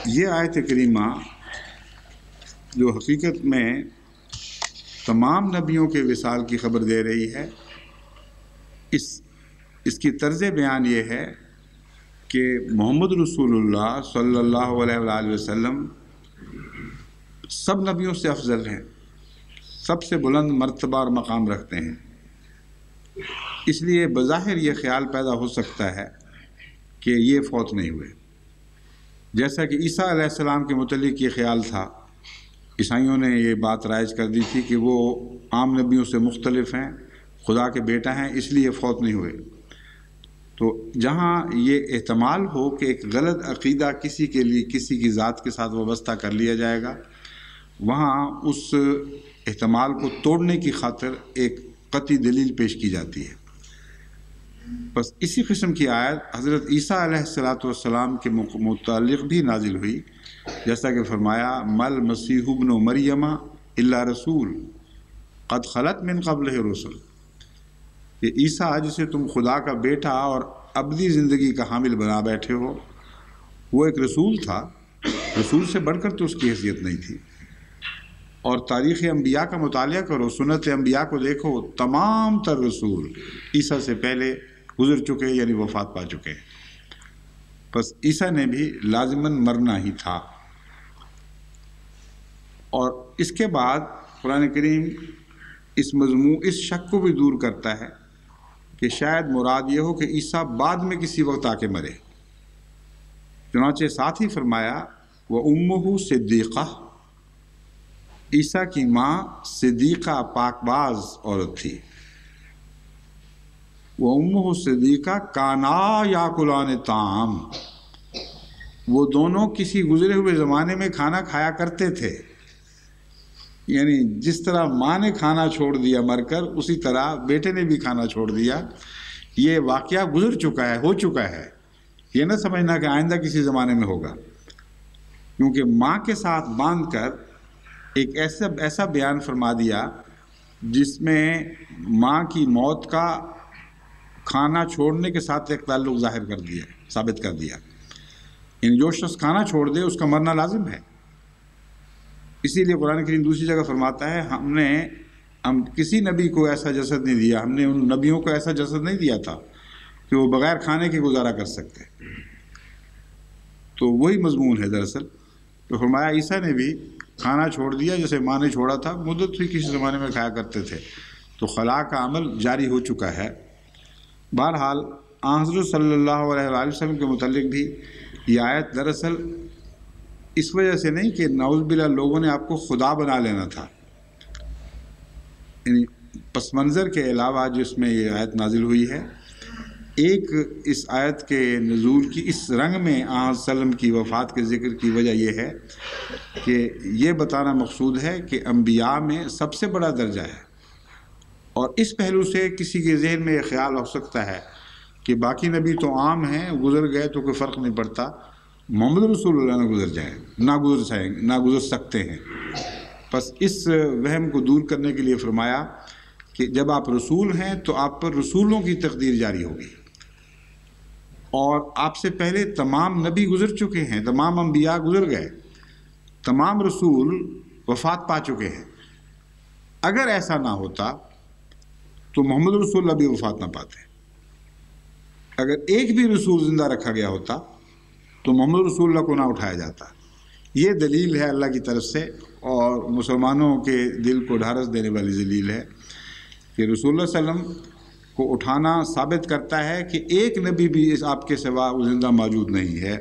یہ آیت کریمہ جو حقیقت میں تمام نبیوں کے وصال کی خبر دے رہی ہے، اس کی طرز بیان یہ ہے کہ محمد رسول اللہ صلی اللہ علیہ وآلہ وسلم سب نبیوں سے افضل ہیں، سب سے بلند مرتبہ اور مقام رکھتے ہیں۔ اس لیے بظاہر یہ خیال پیدا ہو سکتا ہے کہ یہ فوت نہیں ہوئے، جیسا کہ عیسیٰ علیہ السلام کے متعلق یہ خیال تھا۔ عیسائیوں نے یہ بات رائج کر دی تھی کہ وہ عام نبیوں سے مختلف ہیں، خدا کے بیٹا ہیں، اس لیے فوت نہیں ہوئے۔ تو جہاں یہ احتمال ہو کہ ایک غلط عقیدہ کسی کے لیے کسی کی ذات کے ساتھ وابستہ کر لیا جائے گا، وہاں اس احتمال کو توڑنے کی خاطر ایک قطعی دلیل پیش کی جاتی ہے۔ بس اسی قسم کی آیت حضرت عیسیٰ علیہ السلام کے متعلق بھی نازل ہوئی، جیسا کہ فرمایا مل مسیح ابن مریم الا رسول قد خلت من قبلہ رسل، کہ عیسیٰ جسے تم خدا کا بیٹا اور ابدی زندگی کا حامل بنا بیٹھے ہو، وہ ایک رسول تھا، رسول سے بڑھ کر تو اس کی حیثیت نہیں تھی۔ اور تاریخ انبیاء کا مطالعہ کرو، سنت انبیاء کو دیکھو، تمام تر رسول عیسیٰ سے پہلے گزر چکے، یعنی وفات پا چکے ہیں۔ بس عیسیٰ نے بھی لازماً مرنا ہی تھا۔ اور اس کے بعد قرآن کریم اس مضمون اس شک کو بھی دور کرتا ہے کہ شاید مراد یہ ہو کہ عیسیٰ بعد میں کسی وقت آ کے مرے، چنانچہ ساتھ ہی فرمایا وَأُمُّهُ صِدِّيقَةٌ، عیسیٰ کی ماں صدیقہ پاک باز عورت تھی۔ وَأُمُّهُ صِدِّيقَةٌ كَانَا يَأْكُلَانِ الطَّعَامَ، وہ دونوں کسی گزرے ہوئے زمانے میں کھانا کھایا کرتے تھے، یعنی جس طرح ماں نے کھانا چھوڑ دیا مر کر، اسی طرح بیٹے نے بھی کھانا چھوڑ دیا۔ یہ واقعہ گزر چکا ہے، ہو چکا ہے، یہ نہ سمجھنا کہ آئندہ کسی زمانے میں ہوگا، کیونکہ ماں کے ساتھ باندھ کر ایک ایسا بیان فرما دیا جس میں ماں کی موت کا کھانا چھوڑنے کے ساتھ ایک تعلق ظاہر کر دیا، ثابت کر دیا۔ یعنی جو شخص کھانا چھوڑ دے اس کا مرنا لازم ہے۔ اسی لیے قرآن کریم دوسری جگہ فرماتا ہے ہم کسی نبی کو ایسا جسد نہیں دیا، ہم نے ان نبیوں کو ایسا جسد نہیں دیا تھا کہ وہ بغیر کھانے کے گزارا کر سکتے۔ تو وہی مضمون ہے دراصل۔ تو فرمایا عیسیٰ نے بھی کھانا چھوڑ دیا جیسے ماں نے چھوڑا تھا، مدت ہوئی کسی زمانے میں کھایا کرتے تھے، تو خلا کا عمل جاری ہو چکا ہے۔ بہرحال حضرت صلی اللہ علیہ وآلہ وسلم کے متعلق بھی یہ آیت دراصل اس وجہ سے نہیں کہ نعوذ باللہ لوگوں نے آپ کو خدا بنا لینا تھا، یعنی پس منظر کے علاوہ جو اس میں یہ آیت نازل ہوئی ہے، ایک اس آیت کے نزول کی اس رنگ میں آن صلی اللہ علیہ وسلم کی وفات کے ذکر کی وجہ یہ ہے کہ یہ بتانا مقصود ہے کہ انبیاء میں سب سے بڑا درجہ ہے۔ اور اس پہلو سے کسی کے ذہن میں یہ خیال ہو سکتا ہے کہ باقی نبی تو عام ہیں، گزر گئے تو کوئی فرق نہیں پڑتا، محمد رسول اللہ نہ گزر جائیں، نہ گزر سکتے ہیں۔ بس اس وہم کو دور کرنے کے لیے فرمایا کہ جب آپ رسول ہیں تو آپ پر رسولوں کی تقدیر جاری ہوگی، اور آپ سے پہلے تمام نبی گزر چکے ہیں، تمام انبیاء گزر گئے، تمام رسول وفات پا چکے ہیں۔ اگر ایسا نہ ہوتا تو محمد رسول اللہ بھی وفات نہ پاتے۔ اگر ایک بھی رسول زندہ رکھا گیا ہوتا تو محمد رسول اللہ کو نہ اٹھایا جاتا۔ یہ دلیل ہے اللہ کی طرف سے، اور مسلمانوں کے دل کو ڈھارس دینے والی دلیل ہے کہ رسول اللہ صلی اللہ علیہ وسلم کو اٹھانا ثابت کرتا ہے کہ ایک نبی بھی اس آپ کے سوا زندہ موجود نہیں ہے۔